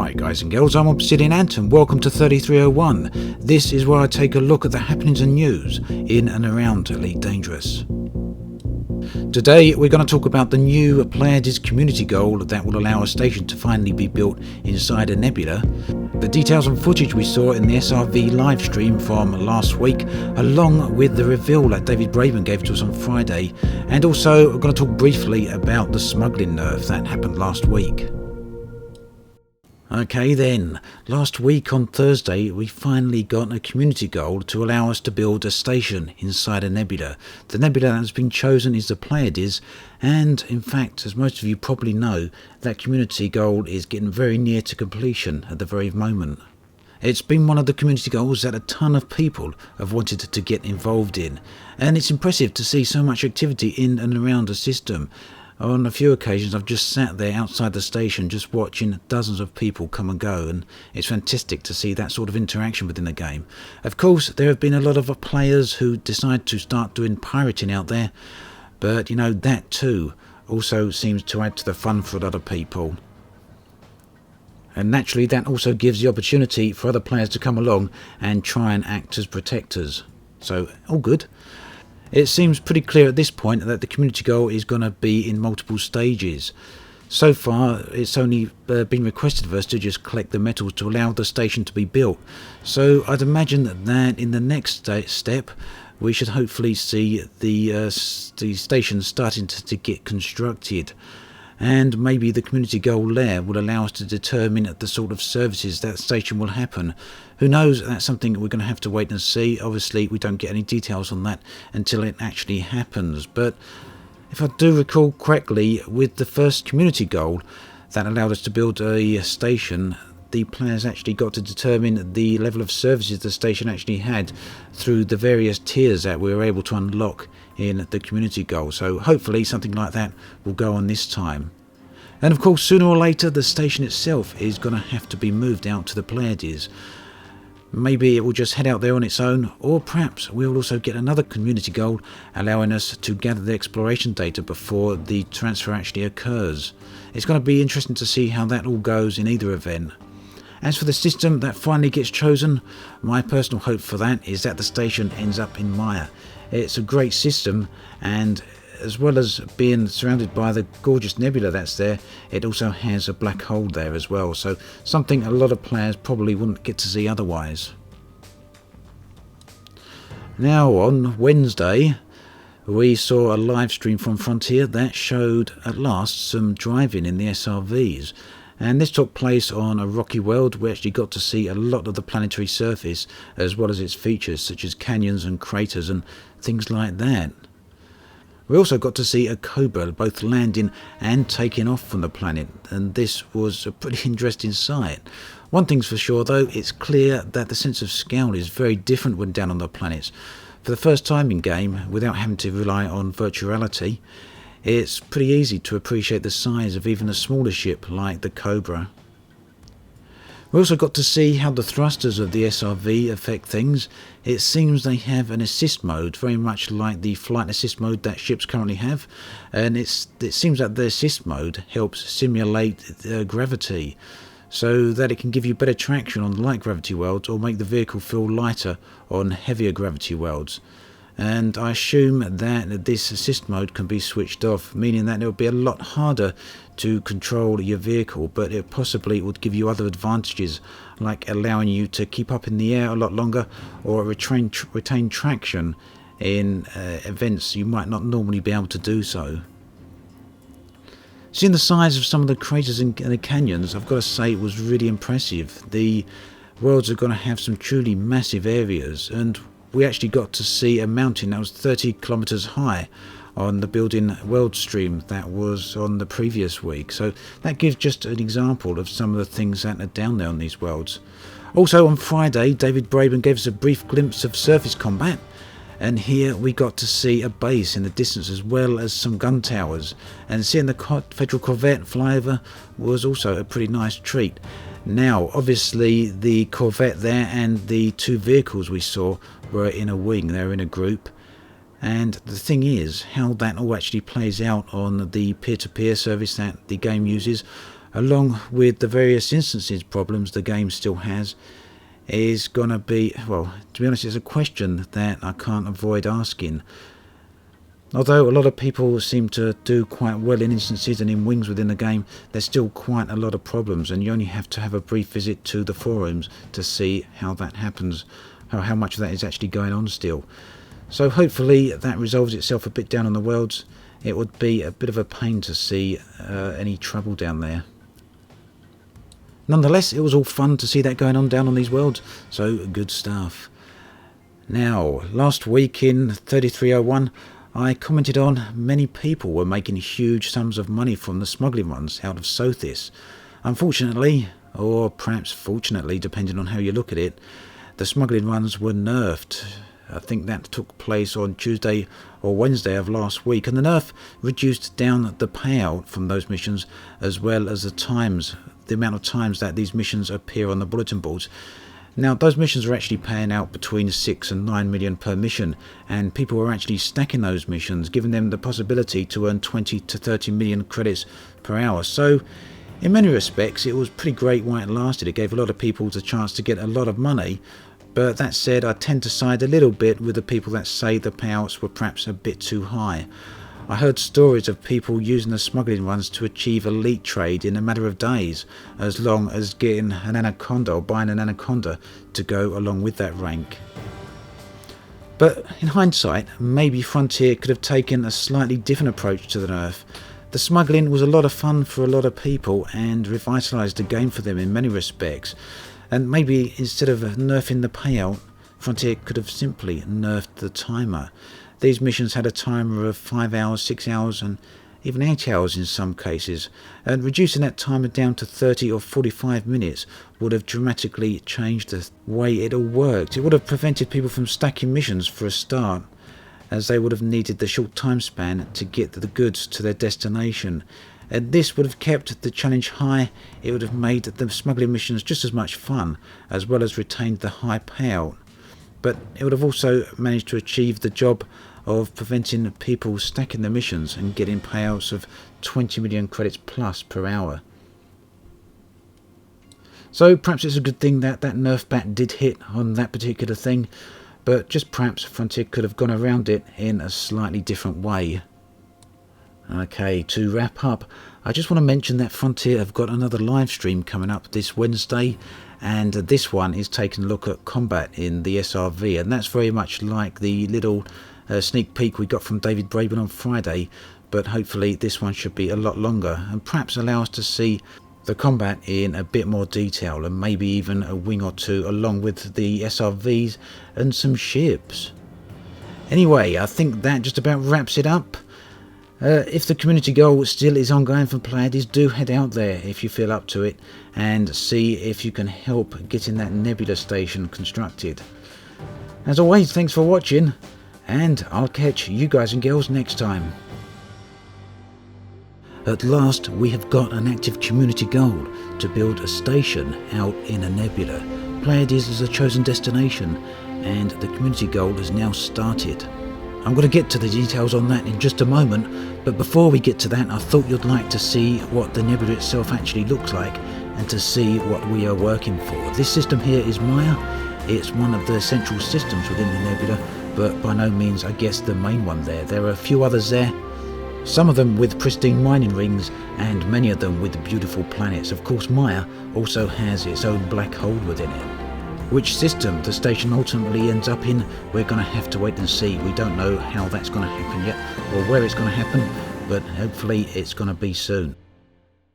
Hi guys and girls, I'm Obsidian Ant and welcome to 3301. This is where I take a look at the happenings and news in and around Elite Dangerous. Today we're going to talk about the new Pleiades community goal that will allow a station to finally be built inside a nebula, the details and footage we saw in the SRV livestream from last week, along with the reveal that David Braben gave to us on Friday, and also we're going to talk briefly about the Smuggling Nerf that happened last week. Okay then, last week on Thursday we finally got a community goal to allow us to build a station inside a nebula. The nebula that has been chosen is the Pleiades, and in fact, as most of you probably know, that community goal is getting very near to completion at the very moment. It's been one of the community goals that a ton of people have wanted to get involved in, and it's impressive to see so much activity in and around the system. On a few occasions I've just sat there outside the station just watching dozens of people come and go, and it's fantastic to see that sort of interaction within the game. Of course there have been a lot of players who decide to start doing pirating out there, but you know, that too also seems to add to the fun for a lot of people. And naturally that also gives the opportunity for other players to come along and try and act as protectors. So all good. It seems pretty clear at this point that the community goal is going to be in multiple stages. So far it's only been requested of us to just collect the metals to allow the station to be built. So I'd imagine that in the next step we should hopefully see the station starting to get constructed. And maybe the community goal there will allow us to determine the sort of services that station will happen. Who knows, that's something we're going to have to wait and see. Obviously we don't get any details on that until it actually happens. But if I do recall correctly, with the first community goal that allowed us to build a station, the players actually got to determine the level of services the station actually had through the various tiers that we were able to unlock in the community goal. So hopefully something like that will go on this time. And of course sooner or later the station itself is going to have to be moved out to the Pleiades. Maybe it will just head out there on its own, or perhaps we'll also get another community goal allowing us to gather the exploration data before the transfer actually occurs. It's going to be interesting to see how that all goes in either event. As for the system that finally gets chosen, my personal hope for that is that the station ends up in Maya. It's a great system, and as well as being surrounded by the gorgeous nebula that's there, it also has a black hole there as well, so something a lot of players probably wouldn't get to see otherwise. Now on Wednesday we saw a live stream from Frontier that showed at last some driving in the SRVs. And this took place on a rocky world. We actually got to see a lot of the planetary surface as well as its features such as canyons and craters and things like that. We also got to see a cobra both landing and taking off from the planet, and this was a pretty interesting sight. One thing's for sure though, it's clear that the sense of scale is very different when down on the planets. For the first time in game, without having to rely on virtuality, it's pretty easy to appreciate the size of even a smaller ship like the Cobra. We also got to see how the thrusters of the SRV affect things. It seems they have an assist mode, very much like the flight assist mode that ships currently have, and it seems that the assist mode helps simulate gravity, so that it can give you better traction on light gravity worlds or make the vehicle feel lighter on heavier gravity worlds. And I assume that this assist mode can be switched off, meaning that it will be a lot harder to control your vehicle, but it possibly would give you other advantages, like allowing you to keep up in the air a lot longer, or retain traction in events you might not normally be able to do so. Seeing the size of some of the craters and the canyons, I've got to say it was really impressive. The worlds are going to have some truly massive areas, and we actually got to see a mountain that was 30 kilometers high on the building world stream that was on the previous week. So that gives just an example of some of the things that are down there on these worlds. Also on Friday, David Braben gave us a brief glimpse of surface combat, and here we got to see a base in the distance as well as some gun towers, and seeing the Federal Corvette fly over was also a pretty nice treat. Now obviously the Corvette there and the two vehicles we saw were in a wing, they were in a group, and the thing is how that all actually plays out on the peer-to-peer service that the game uses. along with the various instances problems the game still has, is gonna be, well, to be honest, it's a question that I can't avoid asking. Although a lot of people seem to do quite well in instances and in wings within the game, there's still quite a lot of problems, and you only have to have a brief visit to the forums to see how that happens, how much of that is actually going on still. So hopefully that resolves itself a bit down on the worlds. It would be a bit of a pain to see any trouble down there. Nonetheless, it was all fun to see that going on down on these worlds, so good stuff. Now, last week in 3301, I commented on many people were making huge sums of money from the smuggling runs out of Sothis. Unfortunately, or perhaps fortunately, depending on how you look at it, the smuggling runs were nerfed. I think that took place on Tuesday or Wednesday of last week, and the nerf reduced down the payout from those missions, as well as the amount of times that these missions appear on the bulletin boards. Now, those missions are actually paying out between 6 and 9 million per mission, and people are actually stacking those missions, giving them the possibility to earn 20 to 30 million credits per hour. So, in many respects, it was pretty great while it lasted. It gave a lot of people the chance to get a lot of money. But that said, I tend to side a little bit with the people that say the payouts were perhaps a bit too high. I heard stories of people using the smuggling runs to achieve elite trade in a matter of days, as long as getting an anaconda or buying an anaconda to go along with that rank. But in hindsight, maybe Frontier could have taken a slightly different approach to the nerf. The smuggling was a lot of fun for a lot of people and revitalised the game for them in many respects. And maybe instead of nerfing the payout, Frontier could have simply nerfed the timer. These missions had a timer of 5 hours, 6 hours and even 8 hours in some cases, and reducing that timer down to 30 or 45 minutes would have dramatically changed the way it all worked. It would have prevented people from stacking missions for a start, as they would have needed the short time span to get the goods to their destination. And this would have kept the challenge high. It would have made the smuggling missions just as much fun, as well as retained the high payout. But it would have also managed to achieve the job of preventing people stacking the missions and getting payouts of 20 million credits plus per hour. So perhaps it's a good thing that that nerf bat did hit on that particular thing, but just perhaps Frontier could have gone around it in a slightly different way. Okay, to wrap up, I just want to mention that Frontier have got another live stream coming up this Wednesday, and this one is taking a look at combat in the SRV, and that's very much like the little sneak peek we got from David Braben on Friday, but hopefully this one should be a lot longer and perhaps allow us to see the combat in a bit more detail, and maybe even a wing or two along with the SRVs and some ships. Anyway, I think that just about wraps it up. If the community goal still is ongoing for Pleiades, do head out there if you feel up to it and see if you can help getting that Nebula station constructed. As always, thanks for watching, and I'll catch you guys and girls next time. At last, we have got an active community goal to build a station out in a nebula. Pleiades is a chosen destination, and the community goal has now started. I'm going to get to the details on that in just a moment, but before we get to that, I thought you'd like to see what the nebula itself actually looks like and to see what we are working for. This system here is Maya. It's one of the central systems within the nebula, but by no means, I guess, the main one there. There are a few others there, some of them with pristine mining rings and many of them with beautiful planets. Of course, Maya also has its own black hole within it. Which system the station ultimately ends up in, we're going to have to wait and see. We don't know how that's going to happen yet or where it's going to happen, but hopefully it's going to be soon.